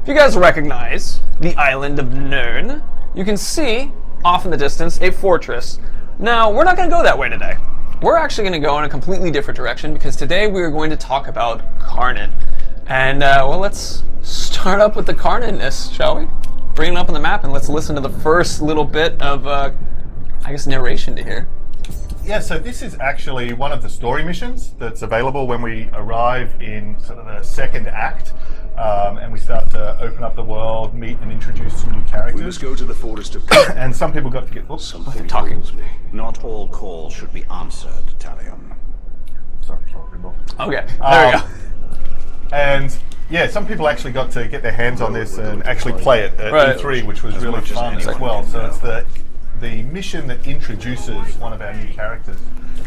If you guys recognize the island of Nirn, you can see off in the distance a fortress. Now, we're not going to go that way today. We're actually going to go in a completely different direction because today we are going to talk about Karnan. And, well, let's start up with the Karnan-ness, shall we? Bring it up on the map and let's listen to the first little bit of, I guess, narration to hear. Yeah, so this is actually one of the story missions that's available when we arrive in sort of the second act. And we start to open up the world, meet and introduce some new characters. We must go to the forest of... And some people got to get... Oops, something talking. calls me. Not all calls should be answered, Talion. sorry, people. Okay, there we go. And yeah, some people actually got to get their hands on this and actually play it at E3, which was really fun as well. So it's the mission that introduces one of our new characters.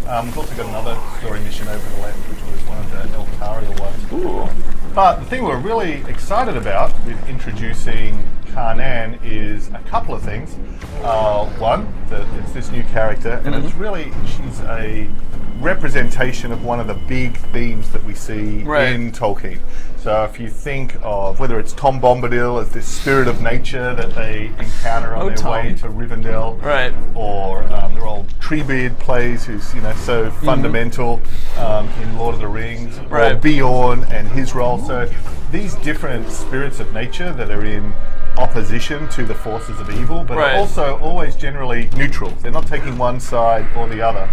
We've also got another story mission over the left, which was one of the Eltariel ones. Ooh. But the thing we're really excited about with introducing Karnan is a couple of things. One, that it's this new character, and it's really, she's a representation of one of the big themes that we see in Tolkien. So if you think of whether it's Tom Bombadil as this spirit of nature that they encounter on their way to Rivendell, or their old Treebeard plays, who's so fundamental in Lord of the Rings, or Bjorn and his role. So these different spirits of nature that are in opposition to the forces of evil, but are also always generally neutral. They're not taking one side or the other.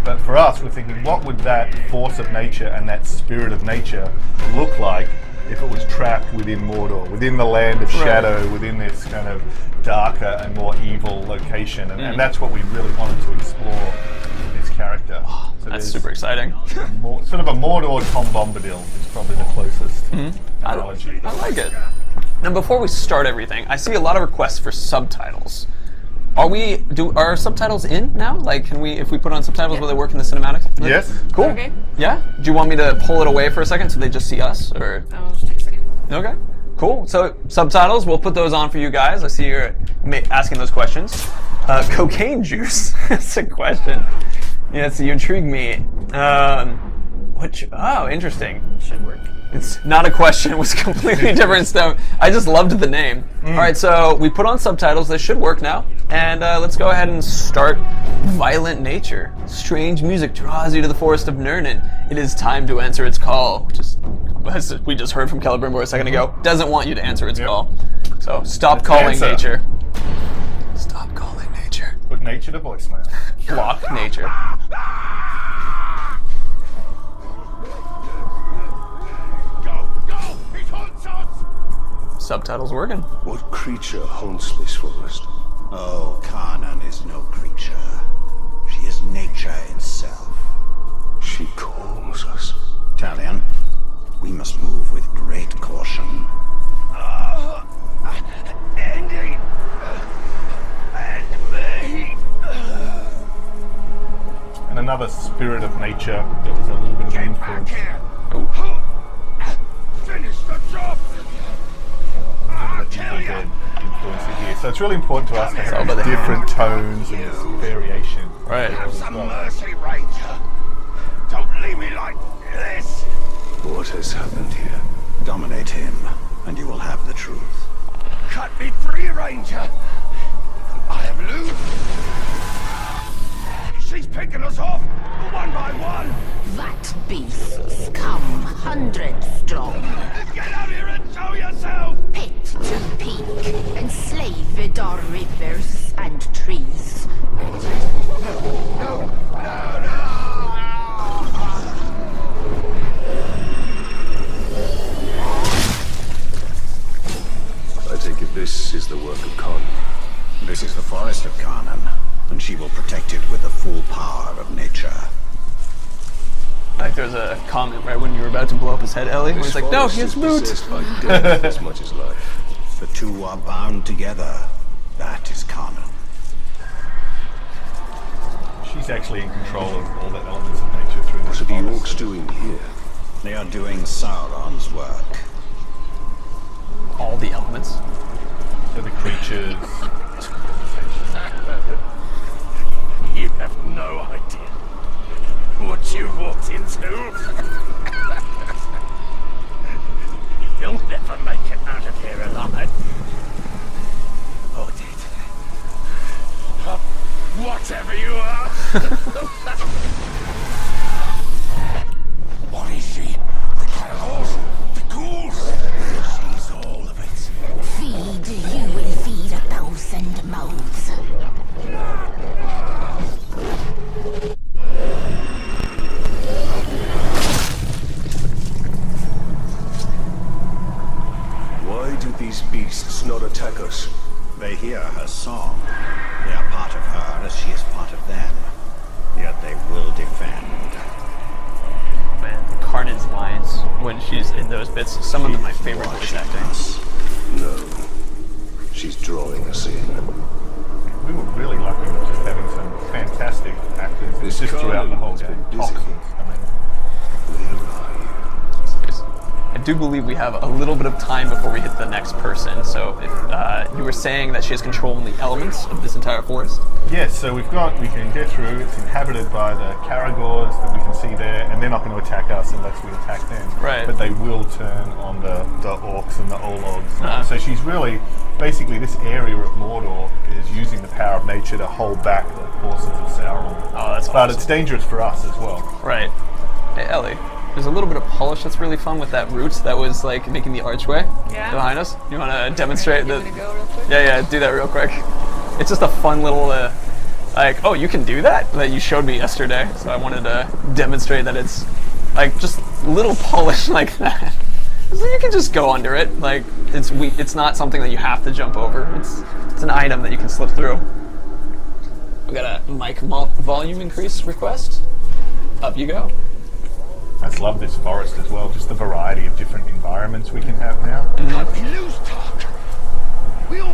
But for us, we're thinking, what would that force of nature and that spirit of nature look like if it was trapped within Mordor, within the land of shadow, within this kind of darker and more evil location? And that's what we really wanted to explore with this character. So that's super exciting. Sort of a Mordor Tom Bombadil is probably the closest analogy. I like it. Now, before we start everything, I see a lot of requests for subtitles. Are subtitles in now? Like, can we, if we put on subtitles, will they work in the cinematics? Yes. Cool. Okay. Yeah? Do you want me to pull it away for a second so they just see us, or? I'll just take a second. Okay. Cool. So, subtitles, we'll put those on for you guys. I see you're asking those questions. Cocaine juice? That's a question. Yeah, so you intrigue me. Oh, interesting. Should work. It's not a question, it was completely different stuff. I just loved the name. Alright, so we put on subtitles, they should work now. And let's go ahead and start Violent Nature. Strange music draws you to the forest of Nirn. It is time to answer its call, which is, as we just heard from Celebrimbor a second ago, doesn't want you to answer its call. So stop calling nature. Stop calling nature. Put nature to voicemail. Block nature. Subtitles working. What creature haunts this forest? Oh, Karnan is no creature. She is nature itself. She calls us. Talion, we must move with great caution. Andy! And me! And another spirit of nature that was a little bit of an influence. Finish the job! Here. So it's really important to us to have these different tones and this variation. Have some mercy, Ranger. Don't leave me like this. What has happened here? Dominate him, and you will have the truth. Cut me free, Ranger. I am loose. She's picking us off, one by one. That beasts come hundreds strong. Get out here and show yourself. Pit to peak, enslaved are rivers and trees. No. I take it this is the work of Karnan. This is the forest of Karnan, and she will protect it with the full power of nature. Like there's a comment right when you were about to blow up his head, Ellie, where he's like, no, he has moot. Possessed by death as much as life. The two are bound together. That is Karnan. She's actually in control of all the elements of nature through What this are the forest. orcs doing here? They are doing Sauron's work. All the elements. So the creatures. You have no idea what you've walked into. You'll never make it. these beasts not attack us? They hear her song. They are part of her as she is part of them. Yet they will defend. Man, Karnan's lines when she's in those bits, some of them my favorite voice acting. No. She's drawing us in. We were really lucky with just having some fantastic actors This just throughout the whole Karnan has game. been busy. Hopkins, I mean. Where are you? I do believe we have a little bit of time before we hit the next person. So if you were saying that she has control in the elements of this entire forest. Yes, so we can get through. It's inhabited by the Caragors that we can see there, and they're not going to attack us unless we attack them. Right. But they will turn on the orcs and the Ologs. Uh-huh. So she's really, basically, this area of Mordor is using the power of nature to hold back the forces of Sauron. Oh, that's But awesome. it's dangerous for us as well. Right. Hey, Ellie. There's a little bit of polish that's really fun with that root that was like making the archway behind us. You want to demonstrate that? Go real quick? Yeah, do that real quick. It's just a fun little, like, oh, you can do that you showed me yesterday. So I wanted to demonstrate that it's like just little polish like that. So you can just go under it. Like it's not something that you have to jump over. It's an item that you can slip through. We got a mic volume increase request. Up you go. I just love this forest as well, just the variety of different environments we can have now. Can't be loose talk. We'll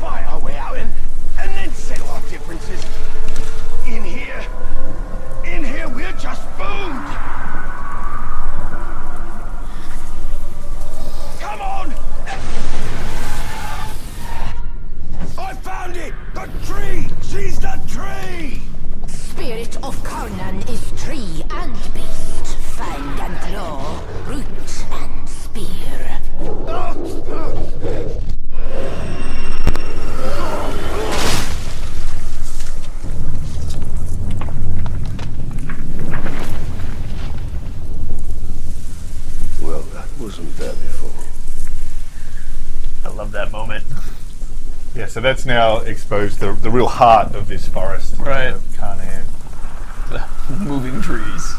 fight our way out and then settle our differences. In here we're just food. Come on! I found it! The tree! She's the tree! Spirit of Karnan is tree and beast, fang and claw, root and spear. Well, that wasn't there before. I love that moment. Yeah, so that's now exposed the real heart of this forest. Right. Of Karnan. The moving trees.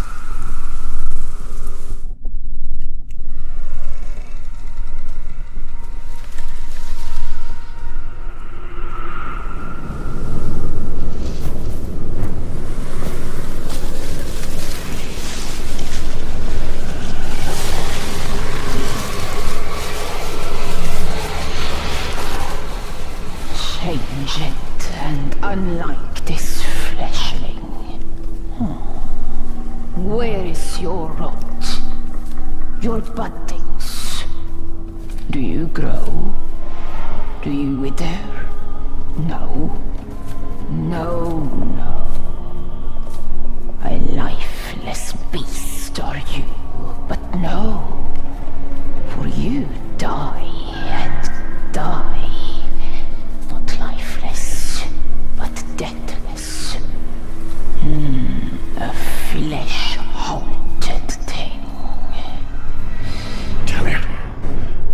Changed and unlike this fleshling. Where is your rot? Your buddings? Do you grow? Do you wither? No. No. A lifeless beast are you, but no. For you die and die. Not lifeless, but deathless. A flesh-haunted thing. Tell him.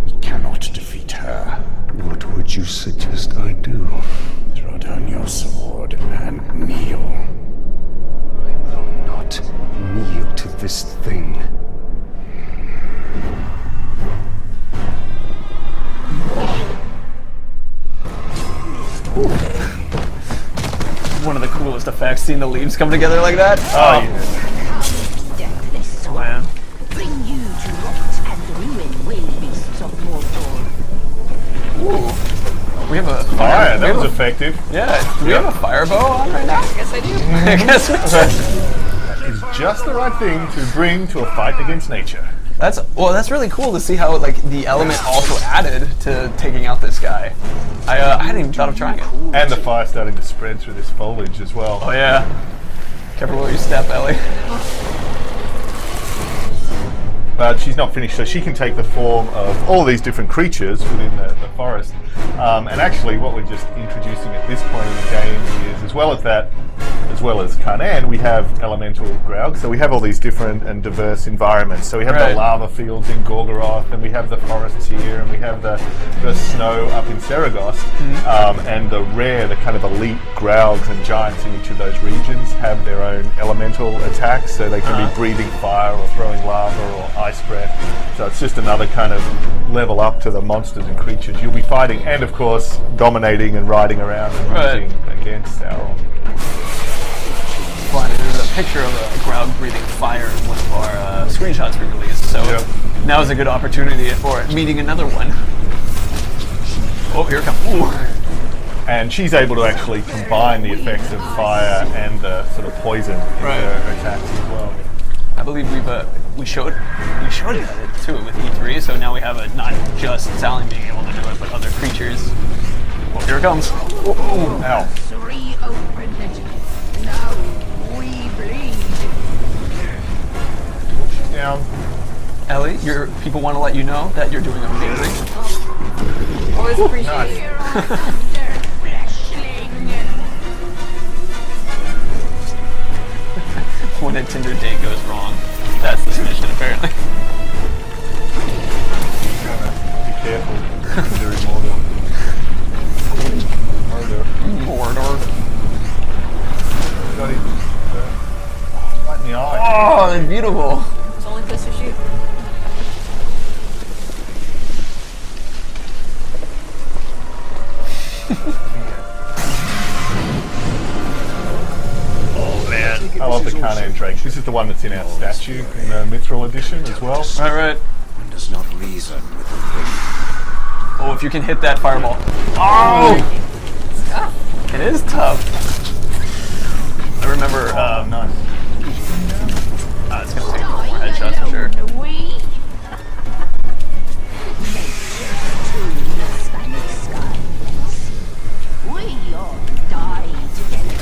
He cannot defeat her. What would you suggest I do? Throw down your sword and kneel. I will not kneel to this thing. One of the coolest effects, seeing the leaves come together like that. Oh, yeah. Deathless soul. Man. Bring you to rot and ruin, will beasts of Mordor. We have a Fire, we that have was a- effective. Yeah, do we have a fire bow on right now? Yes, I do. I guess That is just the right thing to bring to a fight against nature. that's really cool to see how like the element also added to taking out this guy. I hadn't even thought of trying it. And the fire starting to spread through this foliage as well. Oh yeah. Careful where you step, Ellie. But she's not finished, so she can take the form of all these different creatures within the forest. And actually, what we're just introducing at this point in the game is, as well as that as well as Karnan, we have elemental Graug. So we have all these different and diverse environments. So we have Right. the lava fields in Gorgoroth, and we have the forests here, and we have the snow up in Seragos, and the kind of elite Graugs and giants in each of those regions have their own elemental attacks. So they can be breathing fire or throwing lava or ice breath. So it's just another kind of level up to the monsters and creatures you'll be fighting, and of course dominating and riding around and Right. using against Sauron. Funny, there's a picture of a Graug breathing fire in one of our screenshots we released, so Yep. now is a good opportunity for meeting another one. Oh, here it comes. Ooh. And she's able to actually combine the effects of fire and the sort of poison in Right. her attacks as well. I believe we showed it too with E3, so now we have not just Sally being able to do it, but other creatures. Oh, here it comes. Oh, Ow. Reopen it. Now we bleed. She's down. Ellie, people want to let you know that you're doing amazing. Always appreciate it. Here under fleshling. When a Tinder date goes wrong, that's this mission apparently. Be careful. Very Mordor. Mordor. Got him. Right in the eye. Oh, that's beautiful. It's the only place to shoot. I love the Karnan Drake. This is the one that's in our statue in the Mithril edition as well. Right. One does not reason with the wind. Oh, if you can hit that fireball. Oh! It is tough. I remember, Nice. it's gonna take a couple more headshots for sure. We Spanish skies. We all die together.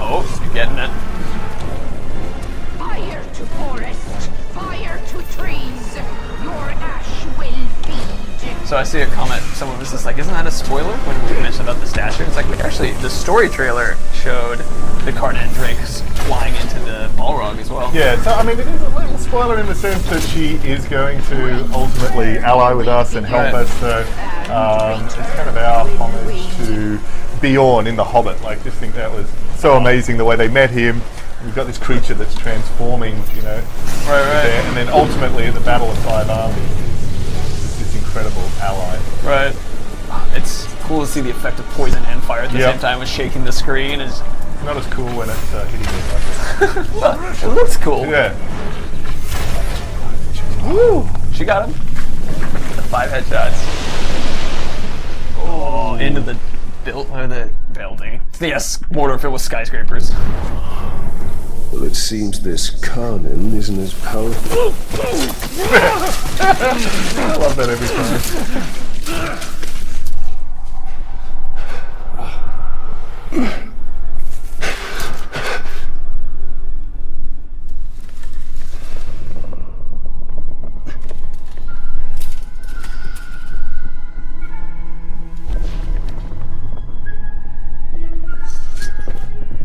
Oh, you're getting it. Fire to forest, fire to trees. Your ash will feed. So I see a comment, someone was just like, isn't that a spoiler when we mentioned about the statue? It's like, actually, the story trailer showed the Karnan Drakes flying into the Balrog as well. Yeah, so I mean, it is a little spoiler in the sense that she is going to ultimately ally with us and help Right. us. So it's kind of our homage to Bjorn in The Hobbit. Like, just think that was so amazing the way they met him. We've got this creature that's transforming, Right. there, and then ultimately at the Battle of Five Armies, it's this incredible ally. Right. It's cool to see the effect of poison and fire at the Yep. same time with shaking the screen. It's not as cool when it's hitting you like this. Well, it looks cool. Yeah. Woo! She got him. The 5 headshots. Oh, into the building. Yes, Mordor filled with skyscrapers. Well, it seems this Karnan isn't as powerful. I love that every time.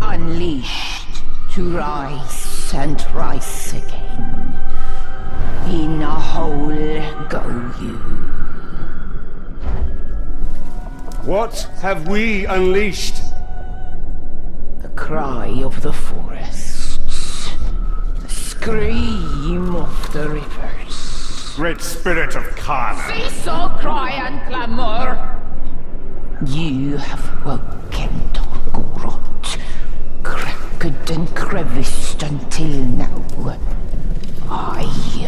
Unleashed to rise and rise again. In a hole go you. What have we unleashed? The cry of the forests. The scream of the rivers. Great spirit of Karnan. Cease all cry and clamor. You have woken Torgorot, cracked and creviced until now. I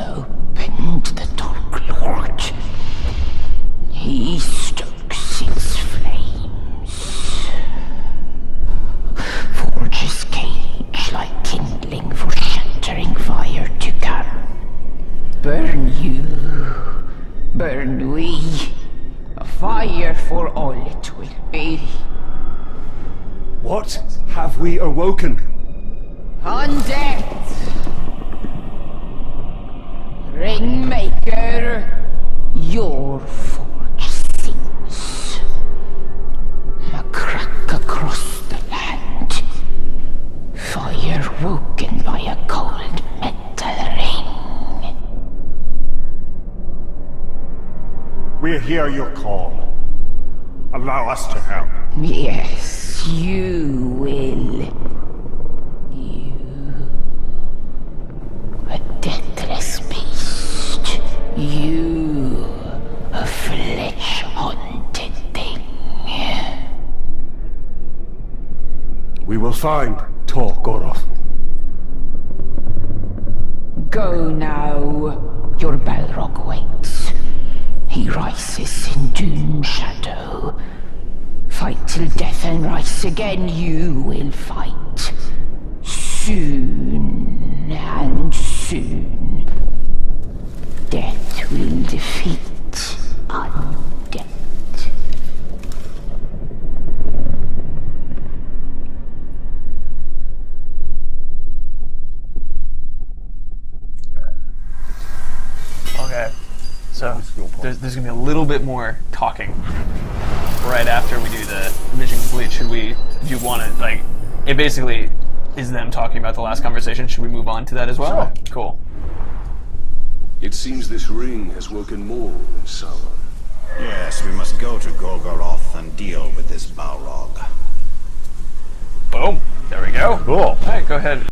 opened the Dark Lord. He stokes its flames. Forges cage like kindling for shattering fire to come. Burn you, burn we. A fire for all it will be. What have we awoken? Undead! Ringmaker, your forge sings. We hear your call. Allow us to help. Yes, you will. You. A deathless beast. You. A flesh-haunted thing. We will find Tor Goroth. Go now. Your Balrog waits. He rises in Doom Shadow. Fight till death and rise again. You will fight. Soon and soon. Death will defeat undead. Okay. So there's gonna be a little bit more talking right after we do the mission complete. Do you want to, like, it basically is them talking about the last conversation. Should we move on to that as well? Sure. Cool. It seems this ring has woken more than Sauron. Yes, we must go to Golgoroth and deal with this Balrog. Boom. There we go. Cool. All right, go ahead.